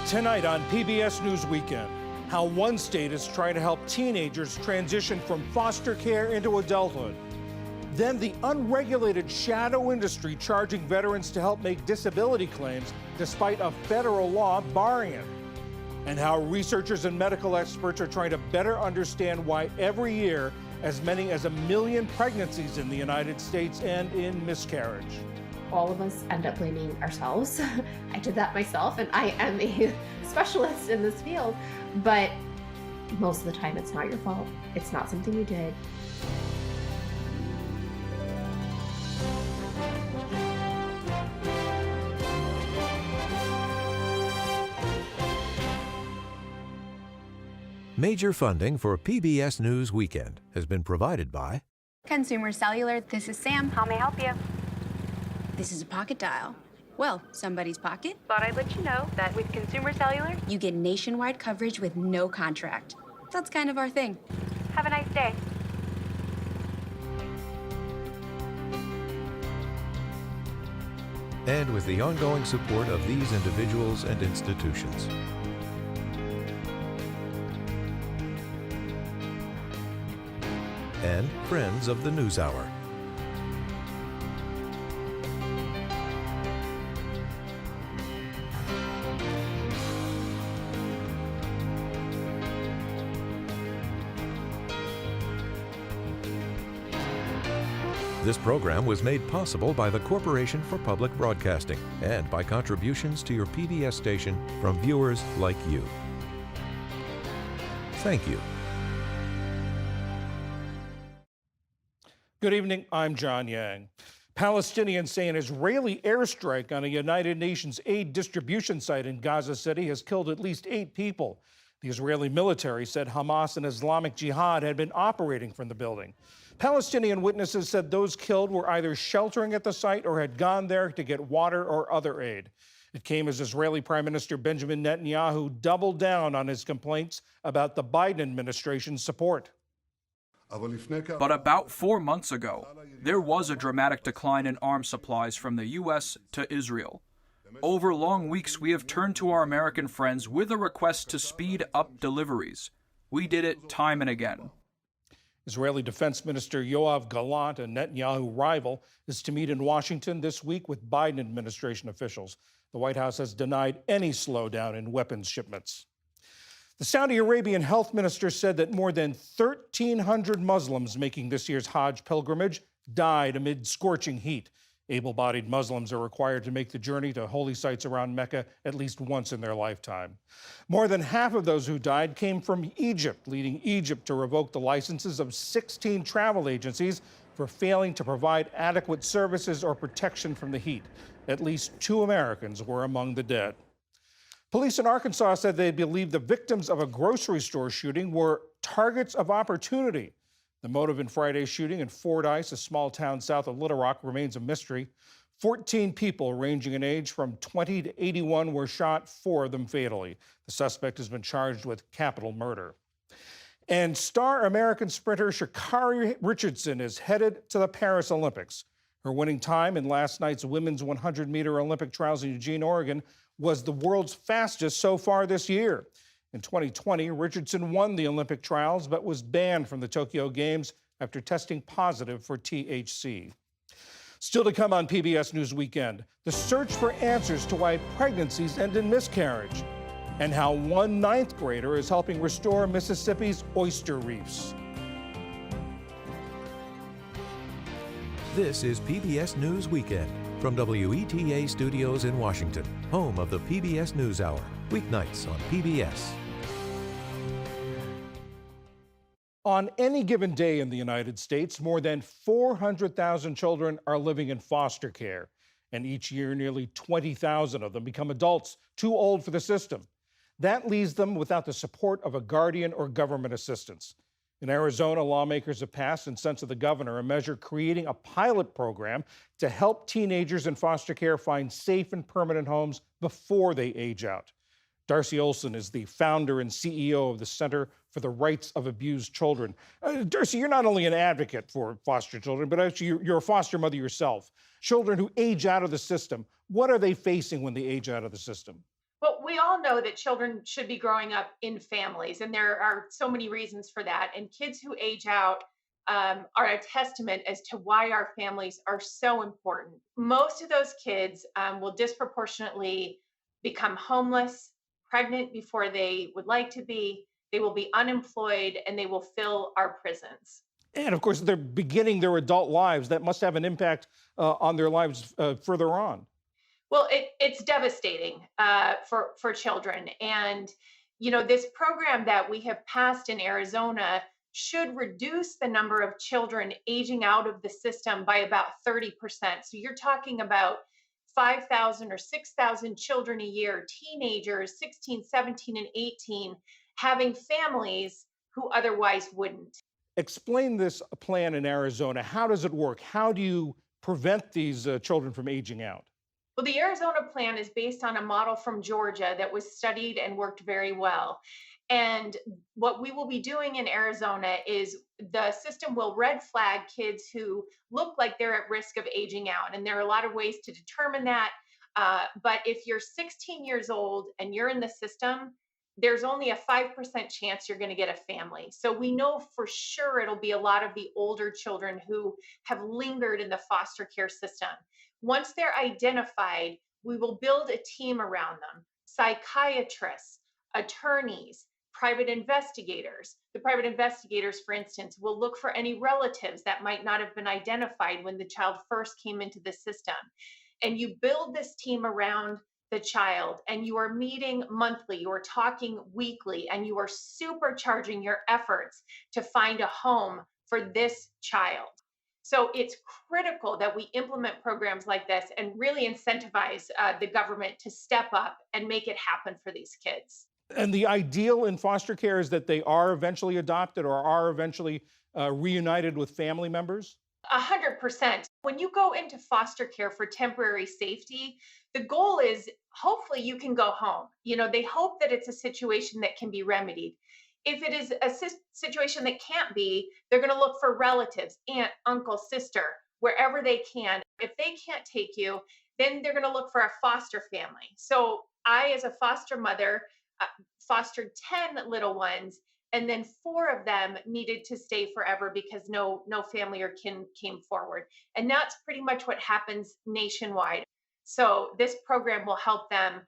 Tonight on PBS News Weekend, how one state is trying to help teenagers transition from foster care into adulthood. Then the unregulated shadow industry charging veterans to help make disability claims despite a federal law barring it. And how researchers and medical experts are trying to better understand why every year as many as 1 million pregnancies in the United States end in miscarriage. All of us end up blaming ourselves. I did that myself, and I am a specialist in this field, but most of the time it's not your fault. It's not something you did. Major funding for PBS News Weekend has been provided by Consumer Cellular. This is Sam. How may I help you? This is a pocket dial. Well, somebody's pocket. Thought I'd let you know that with Consumer Cellular, You get nationwide coverage with no contract. That's kind of our thing. have a nice day. and with the ongoing support of these individuals and institutions. And friends of the NewsHour. This program was made possible by the Corporation for Public Broadcasting and by contributions to your PBS station from viewers like you. Thank you. Good evening, I'm John Yang. Palestinians say an Israeli airstrike on a United Nations aid distribution site in Gaza City has killed at least 8 people. The Israeli military said Hamas and Islamic Jihad had been operating from the building. Palestinian witnesses said those killed were either sheltering at the site or had gone there to get water or other aid. It came as Israeli Prime Minister Benjamin Netanyahu doubled down on his complaints about the Biden administration's support. But about 4 months ago, there was a dramatic decline in arms supplies from the U.S. to Israel. Over long weeks, we have turned to our American friends with a request to speed up deliveries. We did it time and again. Israeli Defense Minister Yoav Gallant, a Netanyahu rival, is to meet in Washington this week with Biden administration officials. The White House has denied any slowdown in weapons shipments. The Saudi Arabian health minister said that more than 1,300 Muslims making this year's Hajj pilgrimage died amid scorching heat. Able-bodied Muslims are required to make the journey to holy sites around Mecca at least once in their lifetime. More than half of those who died came from Egypt, leading Egypt to revoke the licenses of 16 travel agencies for failing to provide adequate services or protection from the heat. At least 2 Americans were among the dead. Police in Arkansas said they believe the victims of a grocery store shooting were targets of opportunity. The motive in Friday's shooting in Fordyce, a small town south of Little Rock, remains a mystery. 14 people ranging in age from 20 to 81 were shot, 4 of them fatally. The suspect has been charged with capital murder. And star American sprinter Sha'Carri Richardson is headed to the Paris Olympics. Her winning time in last night's women's 100-meter Olympic trials in Eugene, Oregon, was the world's fastest so far this year. In 2020, Richardson won the Olympic trials but was banned from the Tokyo Games after testing positive for THC. Still to come on PBS News Weekend, the search for answers to why pregnancies end in miscarriage, and how one 9th grader is helping restore Mississippi's oyster reefs. This is PBS News Weekend from WETA Studios in Washington, home of the PBS NewsHour, weeknights on PBS. On any given day in the United States, more than 400,000 children are living in foster care. And each year, nearly 20,000 of them become adults too old for the system. That leaves them without the support of a guardian or government assistance. In Arizona, lawmakers have passed and sent to the governor a measure creating a pilot program to help teenagers in foster care find safe and permanent homes before they age out. Darcy Olson is the founder and CEO of the Center for the Rights of Abused Children. Darcy, you're not only an advocate for foster children, but actually you're a foster mother yourself. Children who age out of the system, what are they facing when they age out of the system? Well, we all know that children should be growing up in families, and there are so many reasons for that. And kids who age out are a testament as to why our families are so important. Most of those kids will disproportionately become homeless, pregnant before they would like to be. They will be unemployed, and they will fill our prisons. And of course, they're beginning their adult lives. That must have an impact on their lives further on. Well, it's devastating for children, and this program that we have passed in Arizona should reduce the number of children aging out of the system by about 30%. So you're talking about 5,000 or 6,000 children a year, teenagers, 16, 17, and 18, having families who otherwise wouldn't. Explain this plan in Arizona. How does it work? How do you prevent these children from aging out? Well, the Arizona plan is based on a model from Georgia that was studied and worked very well. And what we will be doing in Arizona is the system will red flag kids who look like they're at risk of aging out. And there are a lot of ways to determine that. But if you're 16 years old and you're in the system, there's only a 5% chance you're going to get a family. So we know for sure it'll be a lot of the older children who have lingered in the foster care system. Once they're identified, we will build a team around them, psychiatrists, attorneys, private investigators. The private investigators, for instance, will look for any relatives that might not have been identified when the child first came into the system. And you build this team around the child, and you are meeting monthly, you are talking weekly, and you are supercharging your efforts to find a home for this child. So it's critical that we implement programs like this and really incentivize the government to step up and make it happen for these kids. And the ideal in foster care is that they are eventually adopted or are eventually reunited with family members? 100%. When you go into foster care for temporary safety, the goal is hopefully you can go home. They hope that it's a situation that can be remedied. If it is a situation that can't be, they're going to look for relatives, aunt, uncle, sister, wherever they can. If they can't take you, then they're going to look for a foster family. So I, as a foster mother, fostered 10 little ones, and then 4 of them needed to stay forever because no family or kin came forward. And that's pretty much what happens nationwide. So this program will help them,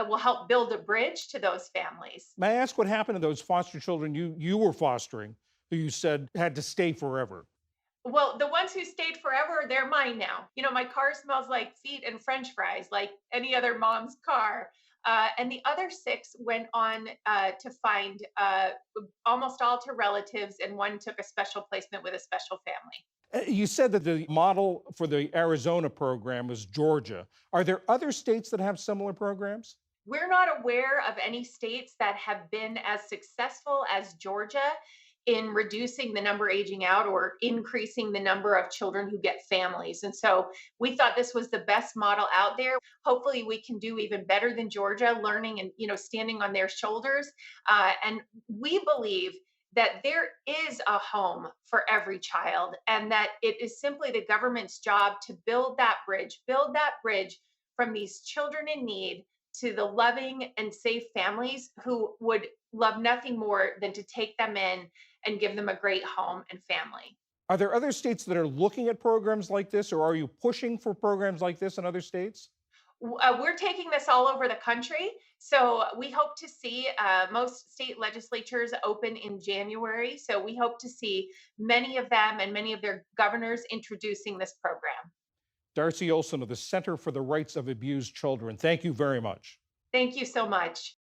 will help build a bridge to those families. May I ask what happened to those foster children you were fostering, who you said had to stay forever? Well, the ones who stayed forever, they're mine now. My car smells like feet and French fries, like any other mom's car. And the other 6 went on to find almost all to relatives, and one took a special placement with a special family. You said that the model for the Arizona program was Georgia. Are there other states that have similar programs? We're not aware of any states that have been as successful as Georgia in reducing the number aging out or increasing the number of children who get families. And so we thought this was the best model out there. Hopefully we can do even better than Georgia, learning and standing on their shoulders. And we believe that there is a home for every child, and that it is simply the government's job to build that bridge from these children in need to the loving and safe families who would love nothing more than to take them in and give them a great home and family. Are there other states that are looking at programs like this, or are you pushing for programs like this in other states? We're taking this all over the country. So we hope to see most state legislatures open in January. So we hope to see many of them and many of their governors introducing this program. Darcy Olson of the Center for the Rights of Abused Children, thank you very much. Thank you so much.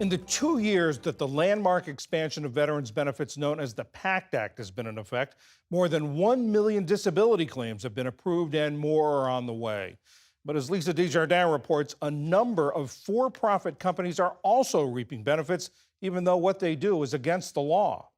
In the 2 years that the landmark expansion of veterans benefits known as the PACT Act has been in effect, more than 1 million disability claims have been approved and more are on the way. But as Lisa Desjardins reports, a number of for-profit companies are also reaping benefits, even though what they do is against the law.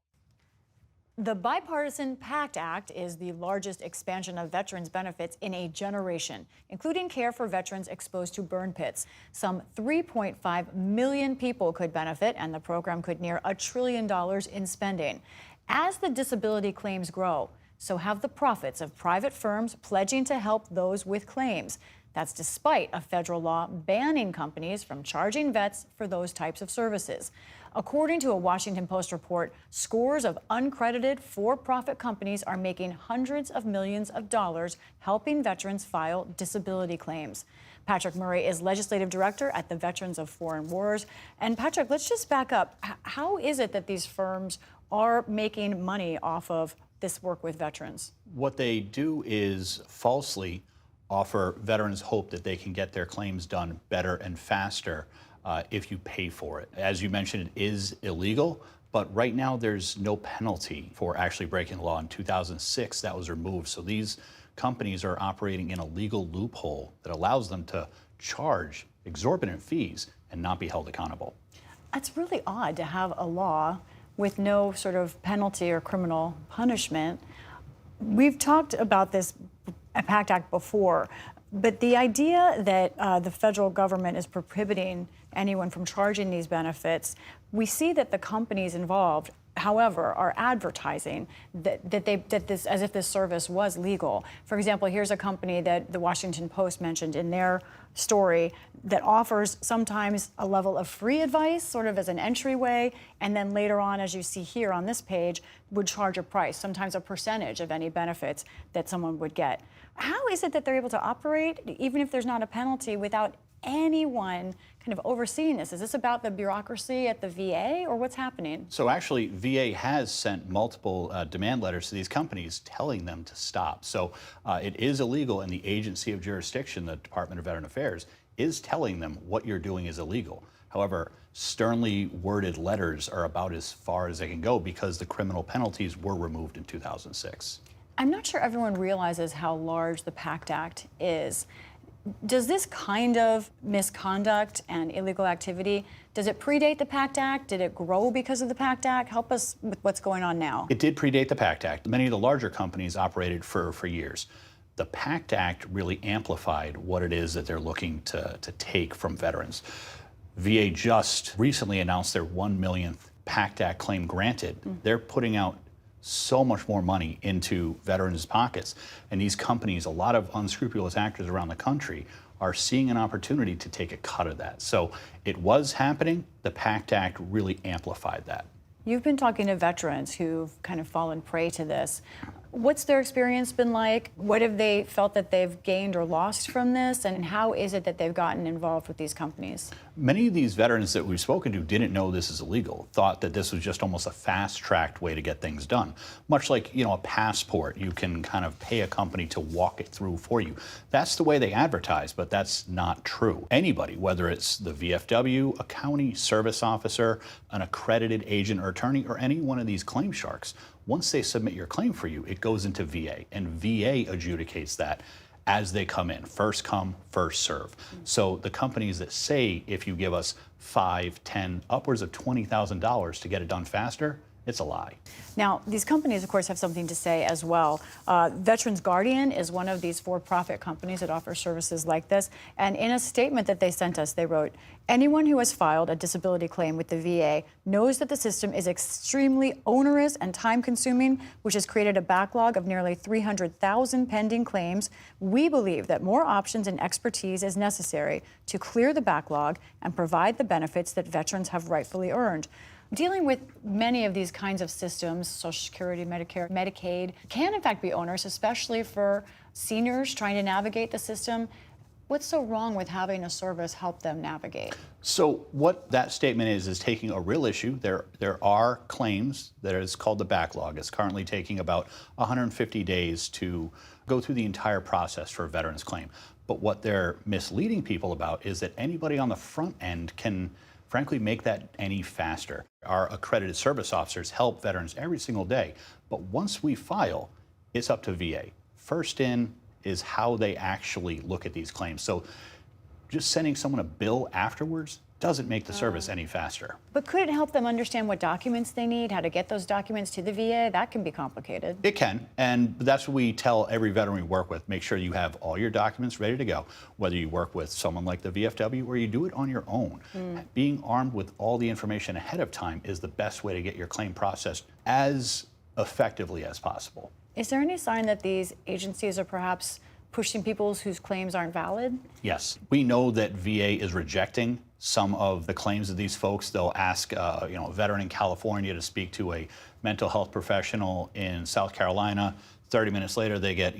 The Bipartisan PACT Act is the largest expansion of veterans' benefits in a generation, including care for veterans exposed to burn pits. Some 3.5 million people could benefit, and the program could near $1 trillion in spending. As the disability claims grow, so have the profits of private firms pledging to help those with claims. That's despite a federal law banning companies from charging vets for those types of services. According to a Washington Post report, scores of uncredited for-profit companies are making hundreds of millions of dollars helping veterans file disability claims. Patrick Murray is legislative director at the Veterans of Foreign Wars. And Patrick, let's just back up. How is it that these firms are making money off of this work with veterans? What they do is falsely offer veterans hope that they can get their claims done better and faster if you pay for it. As you mentioned, it is illegal, but right now there's no penalty for actually breaking the law. In 2006, that was removed. So these companies are operating in a legal loophole that allows them to charge exorbitant fees and not be held accountable. It's really odd to have a law with no sort of penalty or criminal punishment. We've talked about this PACT Act before, but the idea that the federal government is prohibiting anyone from charging these benefits, we see that the companies involved, however, are advertising that this as if this service was legal. For example, here's a company that the Washington Post mentioned in their story that offers sometimes a level of free advice, sort of as an entryway, and then later on, as you see here on this page, would charge a price, sometimes a percentage of any benefits that someone would get. How is it that they're able to operate, even if there's not a penalty, without anyone kind of overseeing this? Is this about the bureaucracy at the VA, or what's happening? So actually, VA has sent multiple demand letters to these companies telling them to stop. So it is illegal, and the agency of jurisdiction, the Department of Veteran Affairs, is telling them what you're doing is illegal. However, sternly worded letters are about as far as they can go because the criminal penalties were removed in 2006. I'm not sure everyone realizes how large the PACT Act is. Does this kind of misconduct and illegal activity, does it predate the PACT Act? Did it grow because of the PACT Act? Help us with what's going on now. It did predate the PACT Act. Many of the larger companies operated for years. The PACT Act really amplified what it is that they're looking to take from veterans. VA just recently announced their 1 millionth PACT Act claim granted. They're putting out so much more money into veterans' pockets. And these companies, a lot of unscrupulous actors around the country, are seeing an opportunity to take a cut of that. So it was happening. The PACT Act really amplified that. You've been talking to veterans who've kind of fallen prey to this. What's their experience been like? What have they felt that they've gained or lost from this? And how is it that they've gotten involved with these companies? Many of these veterans that we've spoken to didn't know this is illegal, thought that this was just almost a fast-tracked way to get things done. Much like, a passport, you can kind of pay a company to walk it through for you. That's the way they advertise, but that's not true. Anybody, whether it's the VFW, a county service officer, an accredited agent or attorney, or any one of these claim sharks, once they submit your claim for you, it goes into VA, and VA adjudicates that as they come in. First come, first serve. So the companies that say if you give us $5, $10, upwards of $20,000 to get it done faster, it's a lie. Now, these companies, of course, have something to say as well. Veterans Guardian is one of these for-profit companies that offers services like this. And in a statement that they sent us, they wrote, anyone who has filed a disability claim with the VA knows that the system is extremely onerous and time-consuming, which has created a backlog of nearly 300,000 pending claims. We believe that more options and expertise is necessary to clear the backlog and provide the benefits that veterans have rightfully earned. Dealing with many of these kinds of systems, Social Security, Medicare, Medicaid, can in fact be onerous, especially for seniors trying to navigate the system. What's so wrong with having a service help them navigate? So what that statement is taking a real issue. There are claims that is called the backlog. It's currently taking about 150 days to go through the entire process for a veteran's claim. But what they're misleading people about is that anybody on the front end can frankly make that any faster. Our accredited service officers help veterans every single day, but once we file, it's up to VA. First in is how they actually look at these claims. So just sending someone a bill afterwards doesn't make the service any faster. But could it help them understand what documents they need, how to get those documents to the VA? That can be complicated. It can, and that's what we tell every veteran we work with. Make sure you have all your documents ready to go, whether you work with someone like the VFW or you do it on your own. Being armed with all the information ahead of time is the best way to get your claim processed as effectively as possible. Is there any sign that these agencies are perhaps pushing people whose claims aren't valid? Yes, we know that VA is rejecting some of the claims of these folks. They'll ask, a veteran in California to speak to a mental health professional in South Carolina. 30 minutes later, they get,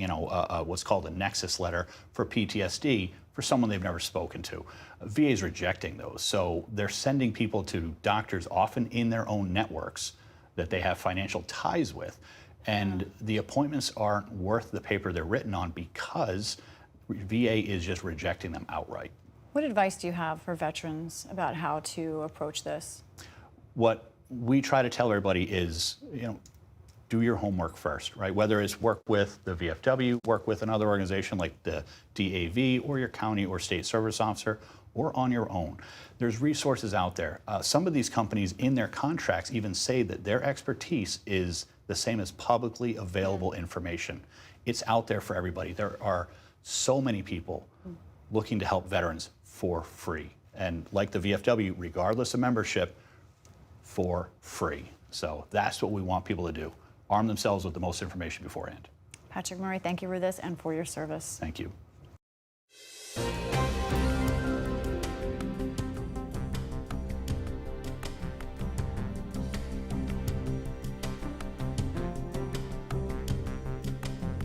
what's called a nexus letter for PTSD for someone they've never spoken to. VA is rejecting those, so they're sending people to doctors, often in their own networks that they have financial ties with, and the appointments aren't worth the paper they're written on because VA is just rejecting them outright. What advice do you have for veterans about how to approach this? What we try to tell everybody is, do your homework first, right? Whether it's work with the VFW, work with another organization like the DAV or your county or state service officer, or on your own. There's resources out there. Some of these companies in their contracts even say that their expertise is the same as publicly available information. It's out there for everybody. There are so many people looking to help veterans for free. And like the VFW, regardless of membership, for free. So that's what we want people to do. Arm themselves with the most information beforehand. Patrick Murray, thank you for this and for your service. Thank you.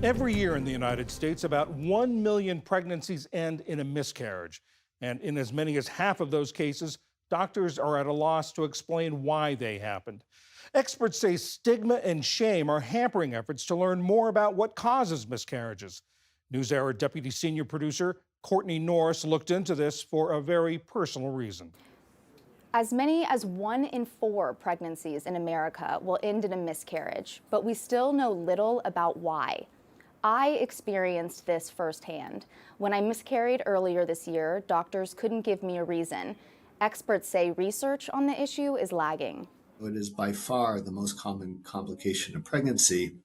Every year in the United States, about 1 million pregnancies end in a miscarriage. And in as many as half of those cases, doctors are at a loss to explain why they happened. Experts say stigma and shame are hampering efforts to learn more about what causes miscarriages. NewsHour Deputy Senior Producer Courtney Norris looked into this for a very personal reason. As many as 1 in 4 pregnancies in America will end in a miscarriage, but we still know little about why. I experienced this firsthand. When I miscarried earlier this year, doctors couldn't give me a reason. Experts say research on the issue is lagging. It is by far the most common complication of pregnancy,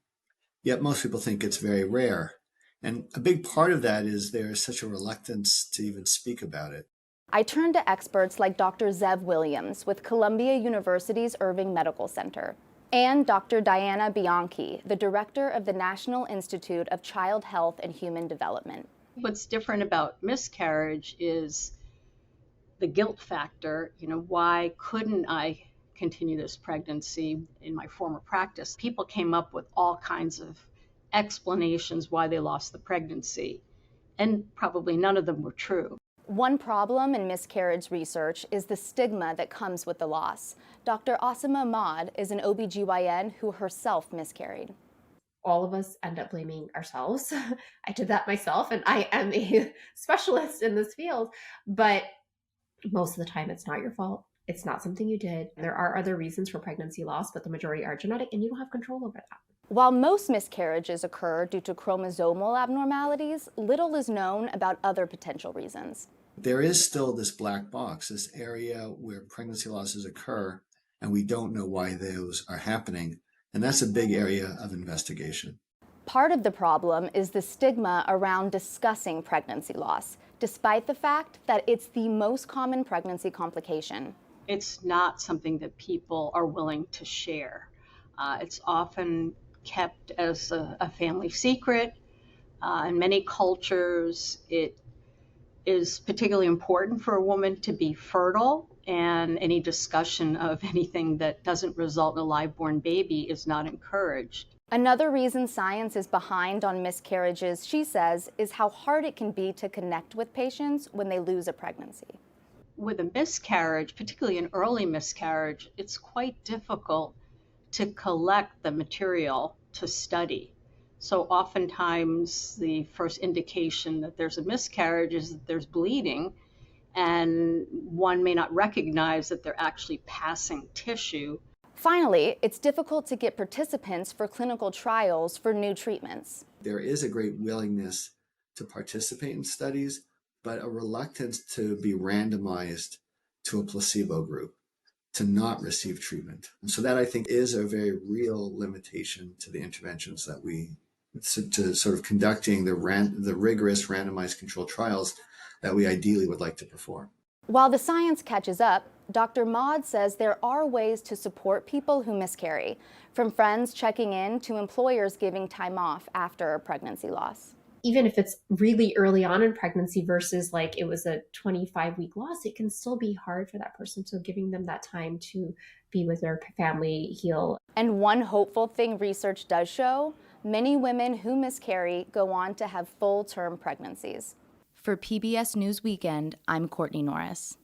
yet most people think it's very rare. And a big part of that is there is such a reluctance to even speak about it. I turned to experts like Dr. Zev Williams with Columbia University's Irving Medical Center, and Dr. Diana Bianchi, the director of the National Institute of Child Health and Human Development. What's different about miscarriage is the guilt factor. Why couldn't I continue this pregnancy in my former practice? People came up with all kinds of explanations why they lost the pregnancy, and probably none of them were true. One problem in miscarriage research is the stigma that comes with the loss. Dr. Asima Ahmad is an OBGYN who herself miscarried. All of us end up blaming ourselves. I did that myself, and I am a specialist in this field, but most of the time it's not your fault. It's not something you did. There are other reasons for pregnancy loss, but the majority are genetic, and you don't have control over that. While most miscarriages occur due to chromosomal abnormalities, little is known about other potential reasons. There is still this black box, this area where pregnancy losses occur, and we don't know why those are happening. And that's a big area of investigation. Part of the problem is the stigma around discussing pregnancy loss, despite the fact that it's the most common pregnancy complication. It's not something that people are willing to share. It's often kept as a family secret. In many cultures, it is particularly important for a woman to be fertile, and any discussion of anything that doesn't result in a live-born baby is not encouraged. Another reason science is behind on miscarriages, she says, is how hard it can be to connect with patients when they lose a pregnancy. With a miscarriage, particularly an early miscarriage, it's quite difficult to collect the material to study. So oftentimes the first indication that there's a miscarriage is that there's bleeding, and one may not recognize that they're actually passing tissue. Finally, it's difficult to get participants for clinical trials for new treatments. There is a great willingness to participate in studies, but a reluctance to be randomized to a placebo group to not receive treatment. And so that, I think, is a very real limitation to the interventions that to sort of conducting the rigorous randomized controlled trials that we ideally would like to perform. While the science catches up, Dr. Maud says there are ways to support people who miscarry, from friends checking in to employers giving time off after a pregnancy loss. Even if it's really early on in pregnancy versus like it was a 25-week loss, it can still be hard for that person. So giving them that time to be with their family, heal. And one hopeful thing research does show, many women who miscarry go on to have full-term pregnancies. For PBS News Weekend, I'm Courtney Norris.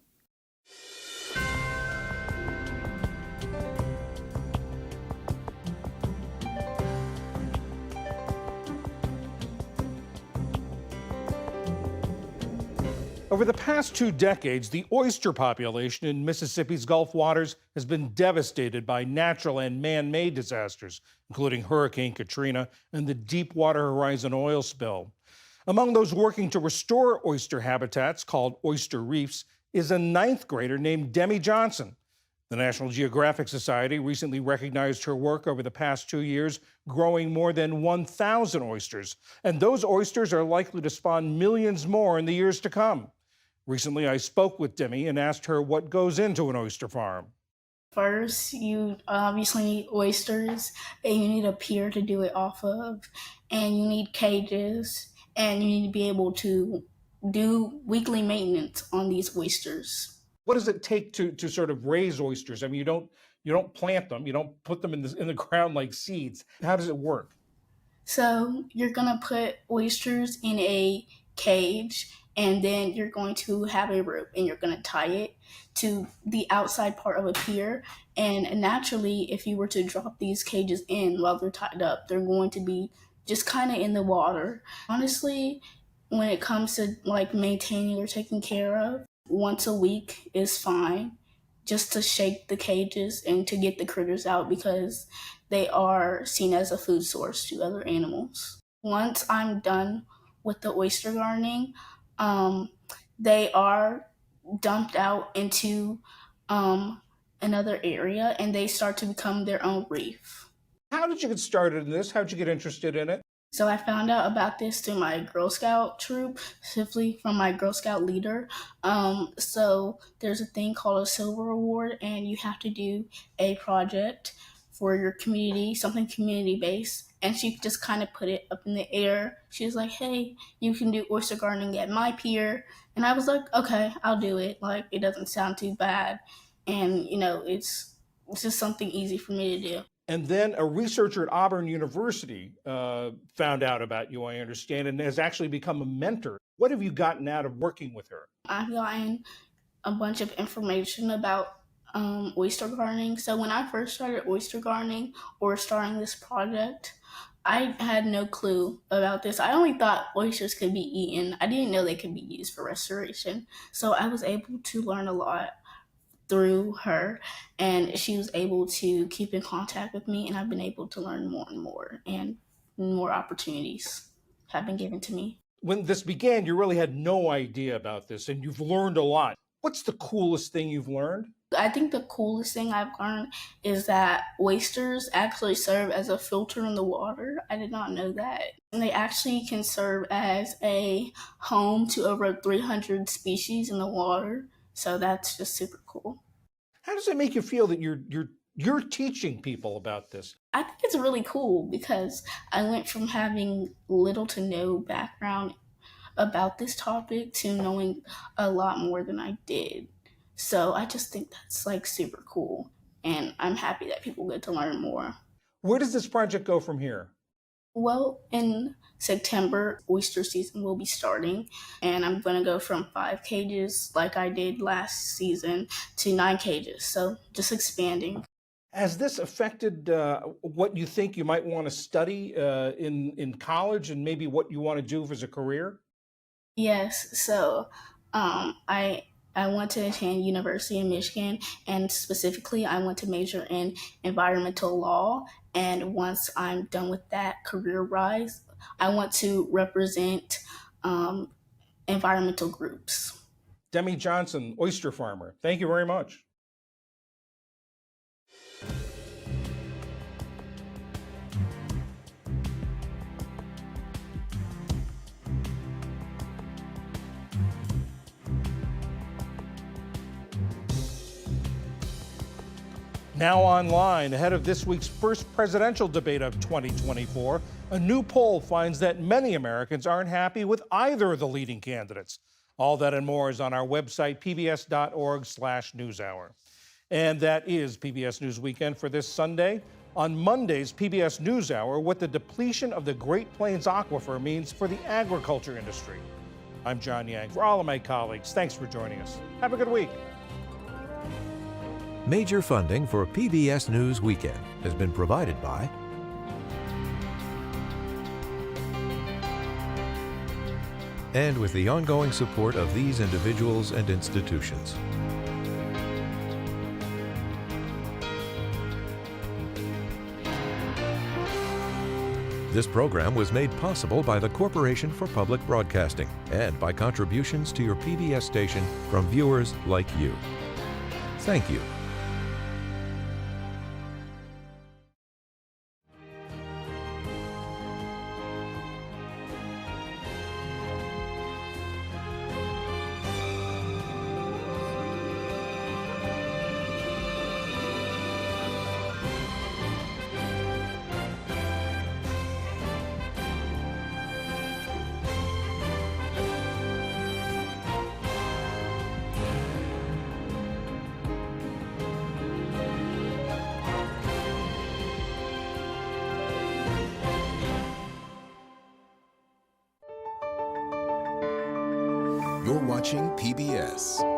Over the past 2 decades, the oyster population in Mississippi's Gulf waters has been devastated by natural and man-made disasters, including Hurricane Katrina and the Deepwater Horizon oil spill. Among those working to restore oyster habitats, called oyster reefs, is a 9th grader named Demi Johnson. The National Geographic Society recently recognized her work over the past 2 years, growing more than 1,000 oysters. And those oysters are likely to spawn millions more in the years to come. Recently, I spoke with Demi and asked her what goes into an oyster farm. First, you obviously need oysters, and you need a pier to do it off of, and you need cages, and you need to be able to do weekly maintenance on these oysters. What does it take to sort of raise oysters? I mean, you don't plant them, you don't put them in the ground like seeds. How does it work? So you're gonna put oysters in a cage, and then you're going to have a rope and you're going to tie it to the outside part of a pier. And naturally, if you were to drop these cages in while they're tied up, they're going to be just kind of in the water. Honestly, when it comes to like maintaining or taking care of, once a week is fine, just to shake the cages and to get the critters out, because they are seen as a food source to other animals. Once I'm done with the oyster gardening, they are dumped out into another area, and they start to become their own reef. How did you get started in this? How did you get interested in it? So I found out about this through my Girl Scout troop, specifically from my Girl Scout leader. So there's a thing called a Silver Award, and you have to do a project for your community, something community-based. And she just kind of put it up in the air. She was like, hey, you can do oyster gardening at my pier. And I was like, okay, I'll do it. Like, it doesn't sound too bad. And, you know, it's just something easy for me to do. And then a researcher at Auburn University found out about you, I understand, and has actually become a mentor. What have you gotten out of working with her? I've gotten a bunch of information about oyster gardening. So when I first started oyster gardening or starting this project, I had no clue about this. I only thought oysters could be eaten. I didn't know they could be used for restoration. So I was able to learn a lot through her, and she was able to keep in contact with me, and I've been able to learn more and more, and more opportunities have been given to me. When this began, you really had no idea about this, and you've learned a lot. What's the coolest thing you've learned? I think the coolest thing I've learned is that oysters actually serve as a filter in the water. I did not know that. And they actually can serve as a home to over 300 species in the water. So that's just super cool. How does it make you feel that you're teaching people about this? I think it's really cool because I went from having little to no background about this topic to knowing a lot more than I did. So I just think that's like super cool, and I'm happy that people get to learn more. Where does this project go from here? Well, in September, oyster season will be starting, and I'm going to go from 5 cages like I did last season to 9 cages, so just expanding. Has this affected what you think you might want to study in college, and maybe what you want to do as a career? Yes, so I want to attend University of Michigan, and specifically I want to major in environmental law. And once I'm done with that career-wise, I want to represent environmental groups. Demi Johnson, oyster farmer, thank you very much. Now online, ahead of this week's first presidential debate of 2024, a new poll finds that many Americans aren't happy with either of the leading candidates. All that and more is on our website, pbs.org/newshour. And that is PBS News Weekend for this Sunday. On Monday's PBS NewsHour, what the depletion of the Great Plains aquifer means for the agriculture industry. I'm John Yang. For all of my colleagues, thanks for joining us. Have a good week. Major funding for PBS News Weekend has been provided by and with the ongoing support of these individuals and institutions. This program was made possible by the Corporation for Public Broadcasting and by contributions to your PBS station from viewers like you. Thank you. You're watching PBS.